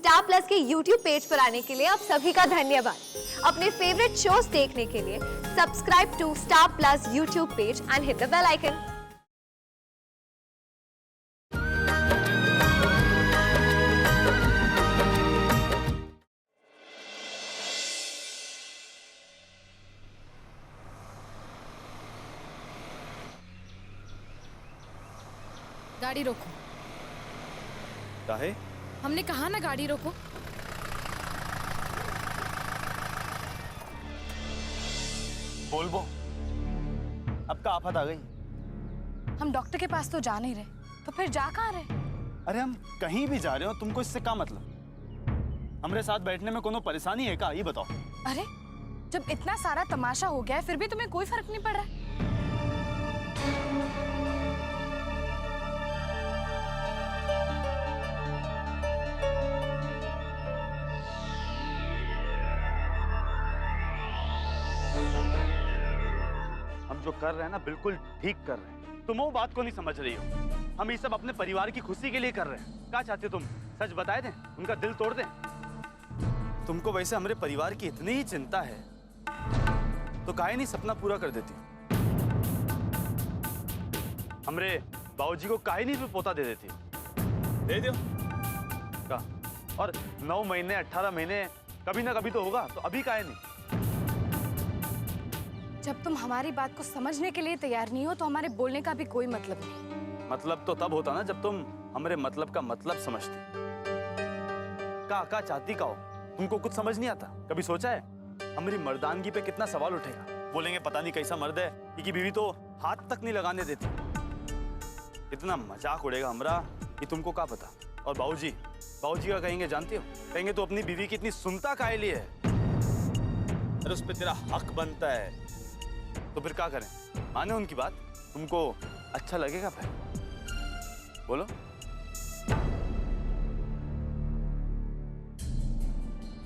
Star plus के YouTube page पर आने के लिए आप सभी का धन्यवाद। अपने फेवरेट शोज देखने के लिए subscribe to Star Plus YouTube page and hit the bell icon. गाड़ी रोको। काहे? हमने कहा ना गाड़ी रोको। बोल बो, अब का आफत आ गई? हम डॉक्टर के पास तो जा नहीं रहे, तो फिर जा कहाँ रहे? अरे हम कहीं भी जा रहे हो, तुमको इससे क्या मतलब? हमरे साथ बैठने में कोनो परेशानी है का, ये बताओ। अरे जब इतना सारा तमाशा हो गया है फिर भी तुम्हें कोई फर्क नहीं पड़ रहा है? हम जो कर रहे हैं ना बिल्कुल ठीक कर रहे हैं। तुम वो बात को नहीं समझ रही हो। हम ये सब अपने परिवार की खुशी के लिए कर रहे हैं। क्या चाहते हो तुम? सच बताए दें, उनका दिल तोड़ दें? तुमको वैसे हमारे परिवार की इतनी ही चिंता है तो काहे नहीं सपना पूरा कर देती? हमरे बाबूजी को काहे नहीं पोता दे देती? दे दो का। और 9 महीने 18 महीने कभी ना कभी तो होगा, तो अभी काहे नहीं? जब तुम हमारी बात को समझने के लिए तैयार नहीं हो तो हमारे बोलने का भी कोई मतलब नहीं। मतलब तो तब होता ना जब तुम हमारे मतलब का मतलब समझते। का चाहती का हो? तुमको कुछ समझ नहीं आता? कभी सोचा है हमारी मर्दानगी पे कितना सवाल उठेगा? बोलेंगे पता नहीं कैसा मर्द है, कि बीवी तो हाथ तक नहीं लगाने देती। इतना मजाक उड़ेगा हमरा कि तुमको क्या पता। और बाबूजी का कहेंगे, जानती हो, कहेंगे तो अपनी बीवी की इतनी सुनता काहे लिए है? अरे उस पर तेरा हक बनता है, तो फिर क्या करें? माने उनकी बात? तुमको अच्छा लगेगा फिर? बोलो।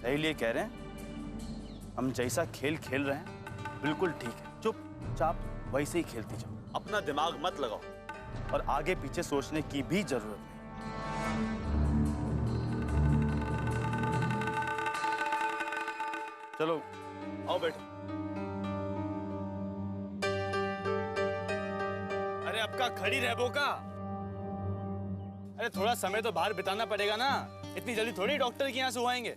यही लिए कह रहे हैं, हम जैसा खेल खेल रहे हैं बिल्कुल ठीक है। चुपचाप वैसे ही खेलती जाओ, अपना दिमाग मत लगाओ और आगे पीछे सोचने की भी जरूरत नहीं। चलो आओ बैठो। अरे अब का खड़ी रहो का? अरे थोड़ा समय तो बाहर बिताना पड़ेगा ना, इतनी जल्दी थोड़ी डॉक्टर के यहाँ से आएंगे।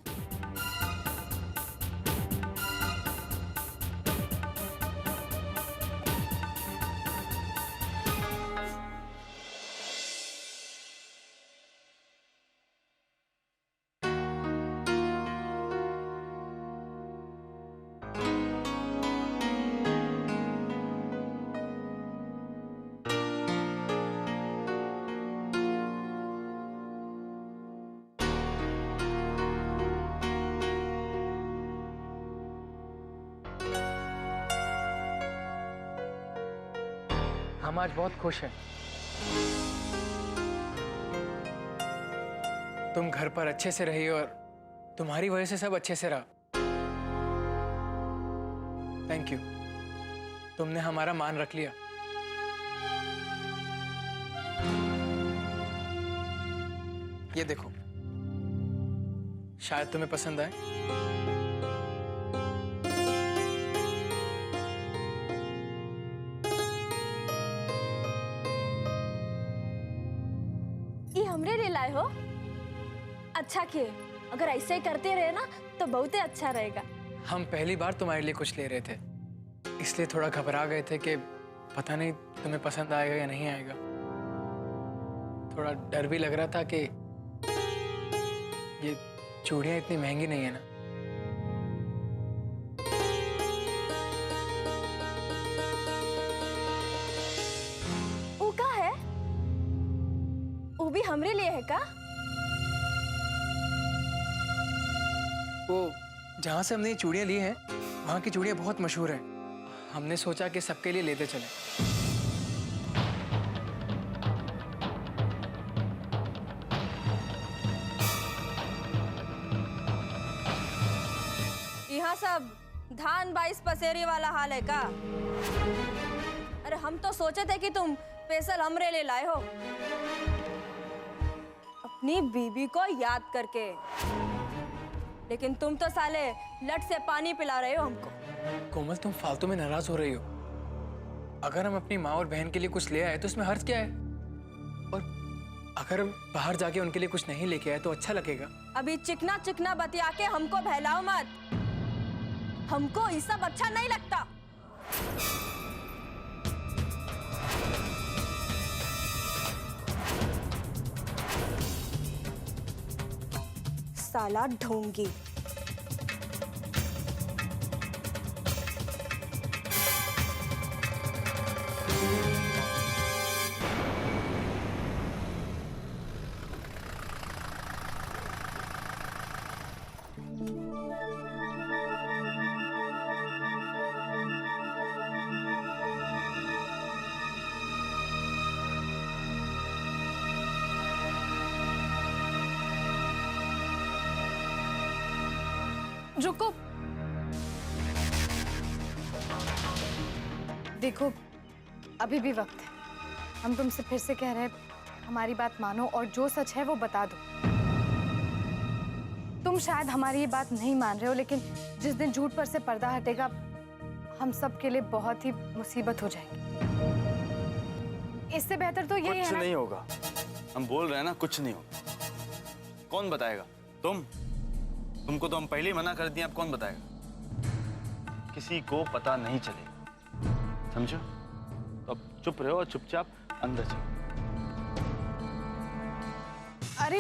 हम आज बहुत खुश हैं। तुम घर पर अच्छे से रही और तुम्हारी वजह से सब अच्छे से रहा। थैंक यू, तुमने हमारा मान रख लिया। ये देखो, शायद तुम्हें पसंद आए। हमरे लिए लाए हो? अच्छा किए, अगर ऐसे ही करते रहे ना तो बहुत ही अच्छा रहेगा। हम पहली बार तुम्हारे लिए कुछ ले रहे थे, इसलिए थोड़ा घबरा गए थे कि पता नहीं तुम्हें पसंद आएगा या नहीं आएगा। थोड़ा डर भी लग रहा था कि ये चूड़ियां इतनी महंगी नहीं है ना। वो का है? वो भी हमरे लिए है का? वो जहाँ से हमने ये चूड़ियाँ ली हैं, वहाँ की चूड़ियाँ बहुत मशहूर हैं। हमने सोचा कि सबके लिए लेते चलें। यहाँ सब धान 22 पसेरी वाला हाल है का? अरे हम तो सोचे थे कि तुम स्पेशल हमरे लिए लाए हो। अब अपनी बीबी को याद करके। लेकिन तुम तो साले लट से पानी पिला रहे हो हमको। कोमल, तुम फालतू में नाराज हो रही हो। अगर हम अपनी माँ और बहन के लिए कुछ ले आए तो इसमें हर्ज क्या है? और अगर बाहर जाके उनके लिए कुछ नहीं लेके आए तो अच्छा लगेगा। अभी चिकना चिकना बतिया के हमको बहलाओ मत। हमको ये सब अच्छा नहीं लगता। साला ढोंगी। रुको, देखो अभी भी वक्त है। हम तुमसे फिर से कह रहे हैं, हमारी बात मानो और जो सच है वो बता दो। तुम शायद हमारी ये बात नहीं मान रहे हो, लेकिन जिस दिन झूठ पर से पर्दा हटेगा हम सब के लिए बहुत ही मुसीबत हो जाएगी। इससे बेहतर तो यही है कुछ ना। नहीं होगा, हम बोल रहे हैं ना, कुछ नहीं होगा। कौन बताएगा? तुमको तो हम पहले ही मना कर दिए, अब कौन बताएगा? किसी को पता नहीं चलेगा, समझो? तो अब चुप रहो और चुपचाप अंदर चलो। अरे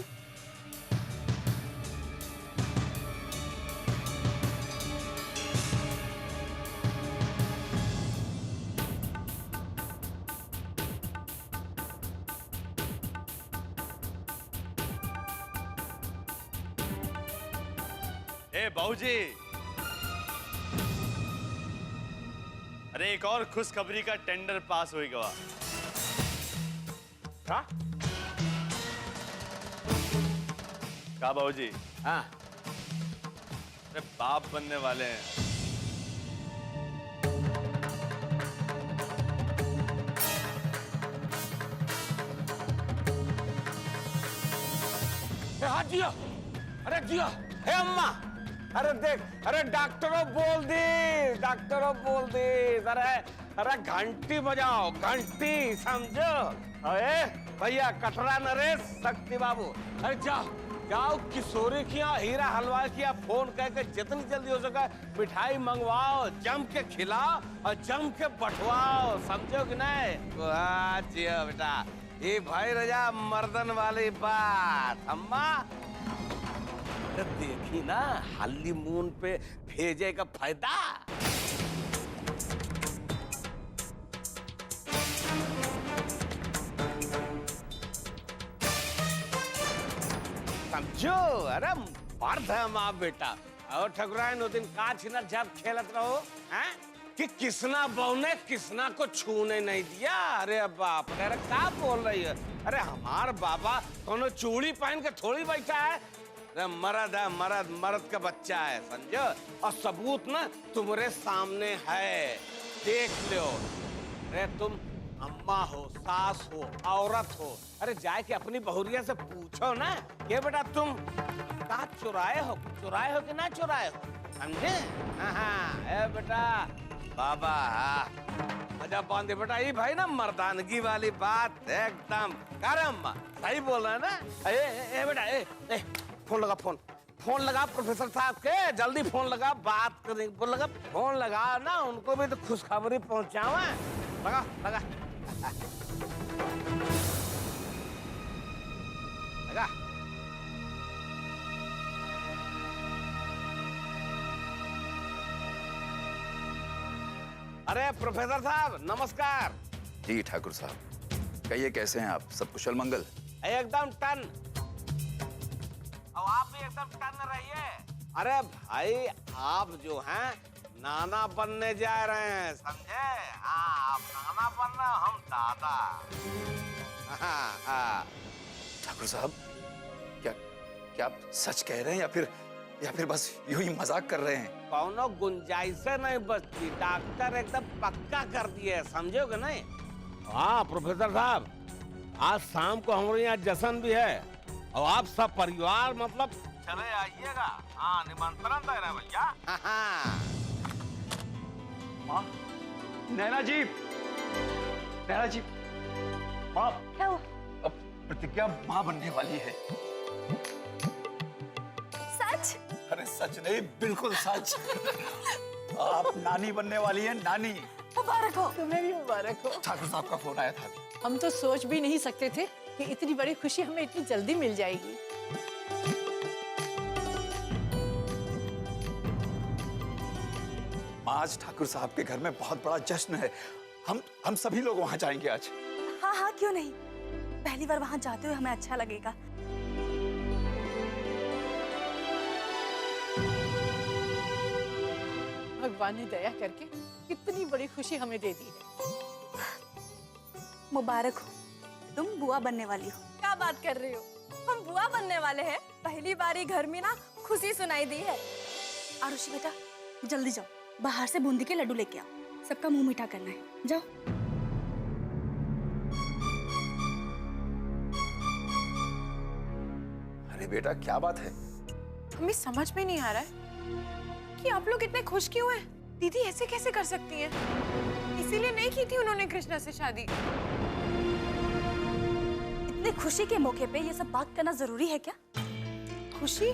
ए बाबूजी, अरे एक और खुशखबरी का टेंडर पास हो गया। हाँ? का बाबूजी? हाँ। अरे बाप बनने वाले हैं। हाँ जियो, अरे जियो, हे अम्मा, अरे देख, अरे डॉक्टरों बोल दी, अरे घंटी बजाओ, घंटी, समझो? अरे भैया कटरा नरेश, शक्ति बाबू, अरे जाओ किशोरी की यहाँ हीरा हलवाई की यहाँ फोन करके जितनी जल्दी हो सके मिठाई मंगवाओ, जम के खिलाओ और जम के बंटवाओ, समझो कि नहीं? वाह जियो बेटा, ये भाई रजा मर्दन वाली बात। अम्मा देखी ना, हनीमून पे भेजे का फायदा। समझो? अरे मर्द है माँ बेटा। और ठकुराइन वो दिन का छिना जब खेलत रहो हैं कि किसना बहू ने किसना को छूने नहीं दिया। अरे बाप रे, अरे क्या बोल रही है? अरे हमार बाबा कोनो चूड़ी पहन के थोड़ी बैठा है। मर्द है, मर्द का बच्चा है, समझो? और सबूत ना तुम्हारे सामने है, देख लो। अरे तुम अम्मा हो, सास हो, औरत हो, अरे जाके के अपनी बहुरिया से पूछो ना ये बेटा तुम का चुराए हो कि ना चुराए हो, समझे? हाँ ए बेटा बाबा, अच्छा बांधे बेटा, ये भाई ना मर्दानगी वाली बात एकदम करम सही बोल रहा है ना? ए बेटा, फोन लगा प्रोफेसर साहब के, जल्दी फोन लगा, बात करने बोल लगा, फोन लगा ना, उनको भी तो खुशखबरी पहुंचावा। लगा लगा लगा। अरे प्रोफेसर साहब नमस्कार। जी ठाकुर साहब, कहिए कैसे हैं आप? सब कुशल मंगल? एकदम टन, और आप भी एकदम टन रहिए। अरे भाई आप जो हैं नाना बनने जा रहे हैं, समझे? हाँ आप नाना बन रहे हो, हम दादा। हाँ। ठाकुर साहब, क्या आप सच कह रहे हैं या फिर बस यूं ही मजाक कर रहे हैं? कौनो गुंजाइश नहीं बचती, डॉक्टर एकदम पक्का कर दिए, समझोगे नहीं? हाँ प्रोफेसर साहब, आज शाम को हमारे यहाँ जश्न भी है, और आप सब परिवार मतलब चले आइएगा। हाँ, निमंत्रण दे रहे भैया। माँ, नैना जी, नैना जी, माँ, क्या हुआ? अब प्रतिज्ञा माँ बनने वाली है। सच? अरे सच नहीं, बिल्कुल सच। आप नानी बनने वाली हैं, नानी। मुबारक हो। तुम्हें भी मुबारक हो। ठाकुर साहब का फोन आया था अभी। हम तो सोच भी नहीं सकते थे कि इतनी बड़ी खुशी हमें इतनी जल्दी मिल जाएगी। आज ठाकुर साहब के घर में बहुत बड़ा जश्न है। हम सभी लोग वहां जाएंगे आज। हाँ हाँ, क्यों नहीं। पहली बार वहां जाते हुए हमें अच्छा लगेगा। भगवान ने दया करके कितनी बड़ी खुशी हमें दे दी है। मुबारक हो, तुम बुआ बनने वाली हो। क्या बात कर रही हो? हम बुआ बनने वाले हैं। पहली बार ही घर में ना खुशी सुनाई दी है। आरुषि बेटा, जल्दी जाओ, बाहर से बूंदी के लड्डू लेके आओ। सबका मुंह मीठा करना है, जाओ। अरे बेटा, क्या बात है? हमें समझ में नहीं आ रहा है कि आप लोग इतने खुश क्यों हैं? दीदी ऐसे कैसे कर सकती हैं? इसीलिए नहीं की थी उन्होंने कृष्णा से शादी। इतनी खुशी के मौके पे ये सब बात करना जरूरी है क्या? खुशी?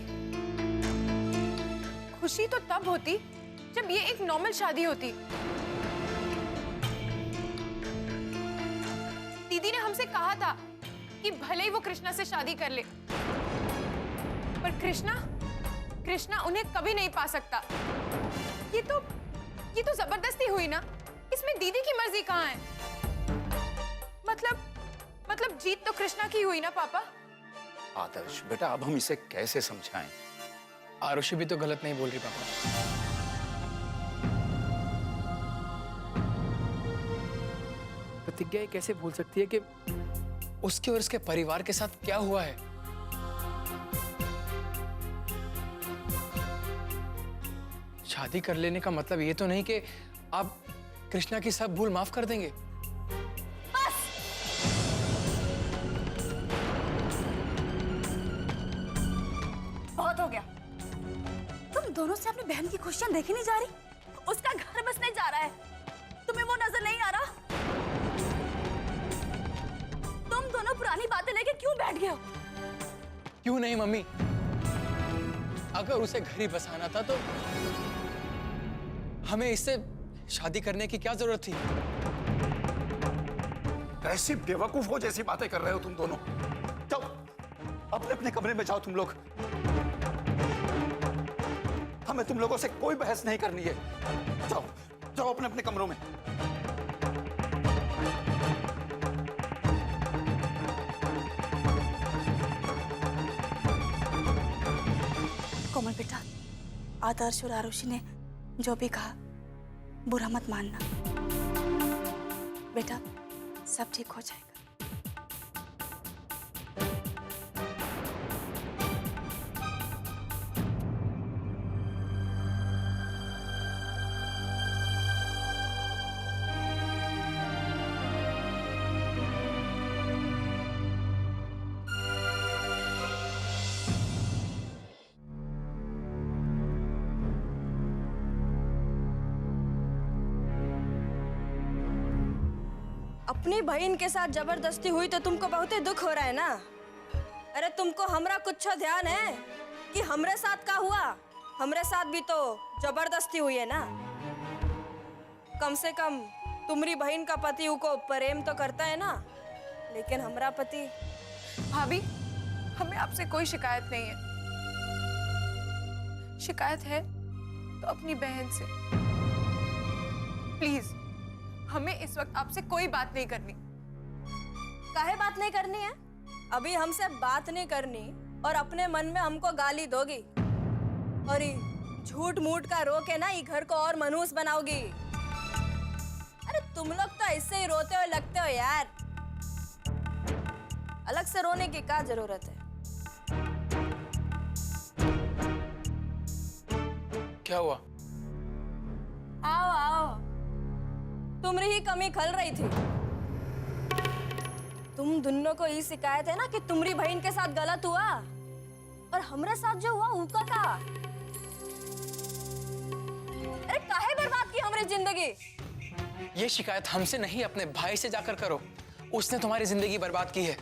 खुशी तो तब होती जब ये एक नॉर्मल शादी होती। दीदी ने हमसे कहा था कि भले ही वो कृष्णा से शादी कर ले, पर कृष्णा उन्हें कभी नहीं पा सकता। ये तो जबरदस्ती हुई ना। इसमें दीदी की मर्जी कहाँ है? मतलब जीत तो कृष्णा की हुई ना पापा। आदर्श बेटा, अब हम इसे कैसे समझाएं? आरुषि भी तो गलत नहीं बोल रही पापा। प्रतिज्ञा ये कैसे भूल सकती है कि उसके और उसके परिवार के साथ क्या हुआ है? शादी कर लेने का मतलब ये तो नहीं कि आप कृष्णा की सब भूल माफ कर देंगे। बहुत हो गया। तुम दोनों से अपनी बहन की खुशियां देखी नहीं जा रही? उसका घर बसने जा रहा है, तुम्हें वो नजर नहीं आ रहा? तुम दोनों पुरानी बातें लेके क्यों बैठ गए हो? क्यों नहीं मम्मी, अगर उसे घर ही बसाना था तो हमें इससे शादी करने की क्या जरूरत थी? कैसी बेवकूफों जैसी बातें कर रहे हो तुम दोनों। जाओ अपने अपने कमरे में जाओ तुम लोग। हमें तुम लोगों से कोई बहस नहीं करनी है। जाओ जाओ अपने अपने कमरों में। कोमल बेटा, आदर्श और आरुषि ने जो भी कहा बुरा मत मानना बेटा, सब ठीक हो जाएगा। अपनी बहन के साथ जबरदस्ती हुई तो तुमको बहुत ही दुख हो रहा है ना? अरे तुमको हमरा कुछ ध्यान है कि हमरे साथ का हुआ? हमरे साथ भी तो जबरदस्ती हुई है ना। कम से कम तुम्हारी बहन का पति उको प्रेम तो करता है ना, लेकिन हमरा पति। भाभी, हमें आपसे कोई शिकायत नहीं है। शिकायत है तो अपनी बहन से। प्लीज, हमें इस वक्त आपसे कोई बात नहीं करनी। काहे बात नहीं करनी है? अभी हमसे बात नहीं करनी और अपने मन में हमको गाली दोगी और ये झूठ मूठ का रो के ना ये घर को और मनहूस बनाओगी। अरे तुम लोग तो ऐसे ही रोते हुए लगते हो यार। अलग से रोने की क्या जरूरत है? क्या हुआ? आओ आओ, तुम्हारी ही कमी खल रही थी। तुम दोनों को ये शिकायत है ना कि तुम्हारी बहन के साथ गलत हुआ और हमारे साथ जो हुआ उसका का। अरे काहे बर्बाद की हमारी जिंदगी। ये शिकायत हमसे नहीं, अपने भाई से जाकर करो। उसने तुम्हारी जिंदगी बर्बाद की है।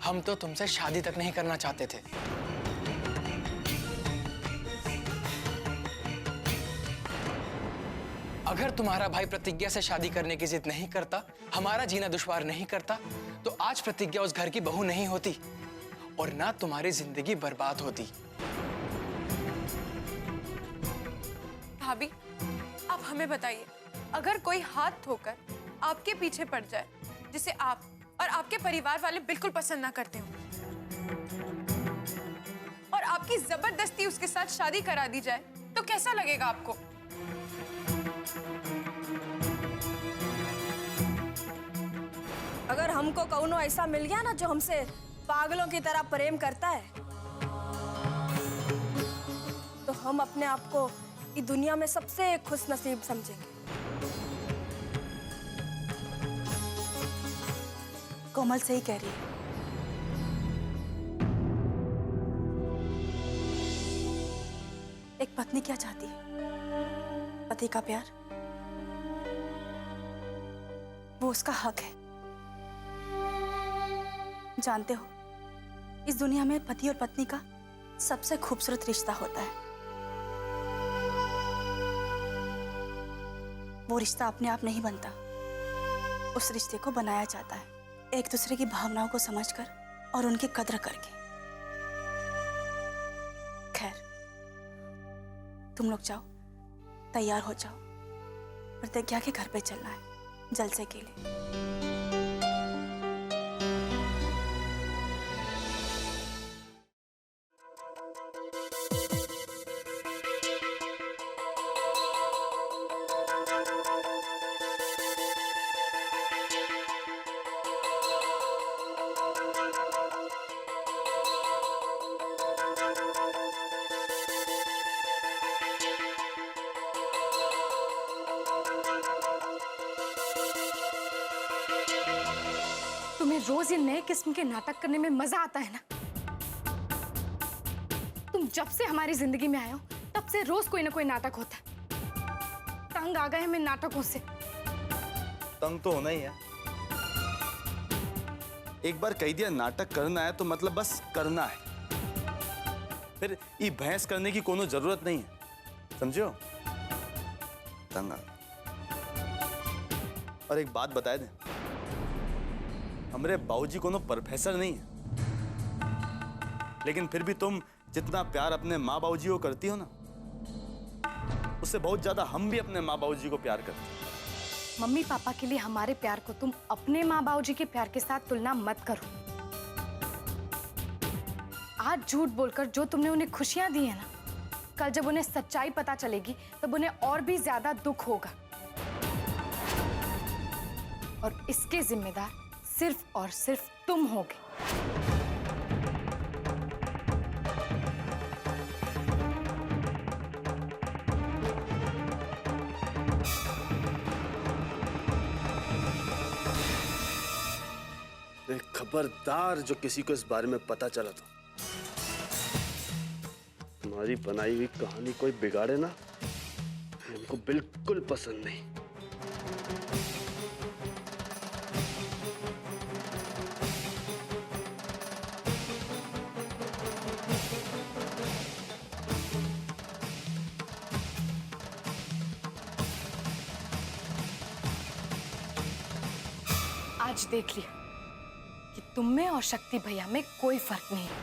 हम तो तुमसे शादी तक नहीं करना चाहते थे। अगर तुम्हारा भाई प्रतिज्ञा से शादी करने की जिद नहीं करता, हमारा जीना दुश्वार नहीं करता, तो आज प्रतिज्ञा उस घर की बहू नहीं होती और ना तुम्हारी जिंदगी बर्बाद होती। भाभी, आप हमें बताइए, अगर कोई हाथ धोकर आपके पीछे पड़ जाए जिसे आप और आपके परिवार वाले बिल्कुल पसंद ना करते हो और आपकी जबरदस्ती उसके साथ शादी करा दी जाए तो कैसा लगेगा आपको? अगर हमको कौनो ऐसा मिल गया ना जो हमसे पागलों की तरह प्रेम करता है, तो हम अपने आप को इस दुनिया में सबसे खुश नसीब समझेंगे। कोमल सही कह रही है। एक पत्नी क्या चाहती है? पति का प्यार, वो उसका हक है। जानते हो, इस दुनिया में पति और पत्नी का सबसे खूबसूरत रिश्ता होता है। वो रिश्ता अपने आप नहीं बनता, उस रिश्ते को बनाया जाता है एक दूसरे की भावनाओं को समझकर और उनकी कद्र करके। खैर, तुम लोग जाओ, तैयार हो जाओ, प्रतिज्ञा के घर पे चलना है जलसे के लिए। तुम्हें रोज ये नए किस्म के नाटक करने में मजा आता है ना? तुम जब से हमारी जिंदगी में आए हो तब से रोज कोई ना कोई नाटक होता है। तंग आ गए हमें नाटकों से। तंग तो होना ही है। एक बार कह दिया नाटक करना है तो मतलब बस करना है, फिर ये बहस करने की कोनो जरूरत नहीं है, समझो? तंग आ। और एक बात बताए दे, हमरे बाबूजी कोनो प्रोफेसर नहीं है, लेकिन फिर भी तुम जितना प्यार अपने माँ बाबूजी को करती हो ना, उससे बहुत ज्यादा हम भी अपने माँ बाबूजी को प्यार करते हैं। मम्मी पापा के लिए हमारे प्यार को तुम अपने माँ बाबूजी के प्यार के साथ तुलना मत करो। आज झूठ बोलकर जो तुमने उन्हें खुशियां दी है ना, कल जब उन्हें सच्चाई पता चलेगी तब उन्हें और भी ज्यादा दुख होगा। और इसके जिम्मेदार सिर्फ और सिर्फ तुम होगे। खबरदार जो किसी को इस बारे में पता चला तो तुम्हारी बनाई हुई कहानी कोई बिगाड़े ना, इनको बिल्कुल पसंद नहीं। आज देख लिया कि तुम में और शक्ति भैया में कोई फर्क नहीं है।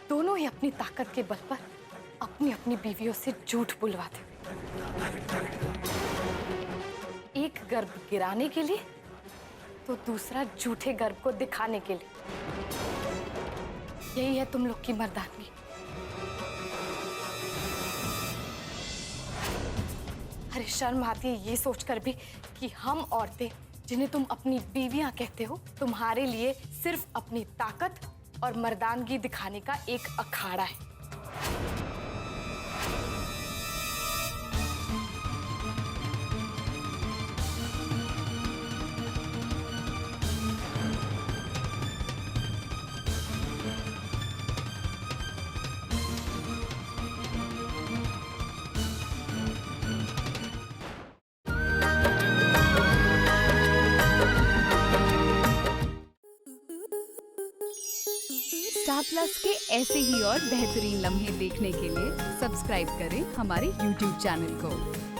दोनों ही अपनी ताकत के बल पर अपनी अपनी बीवियों से झूठ बुलवाते, एक गर्भ गिराने के लिए तो दूसरा झूठे गर्भ को दिखाने के लिए। यही है तुम लोग की मर्दानगी। अरे शर्म आती है ये सोचकर भी कि हम औरतें, जिन्हें तुम अपनी बीवियां कहते हो, तुम्हारे लिए सिर्फ अपनी ताकत और मर्दानगी दिखाने का एक अखाड़ा है। स्टार प्लस के ऐसे ही और बेहतरीन लम्हे देखने के लिए सब्सक्राइब करें हमारे YouTube चैनल को।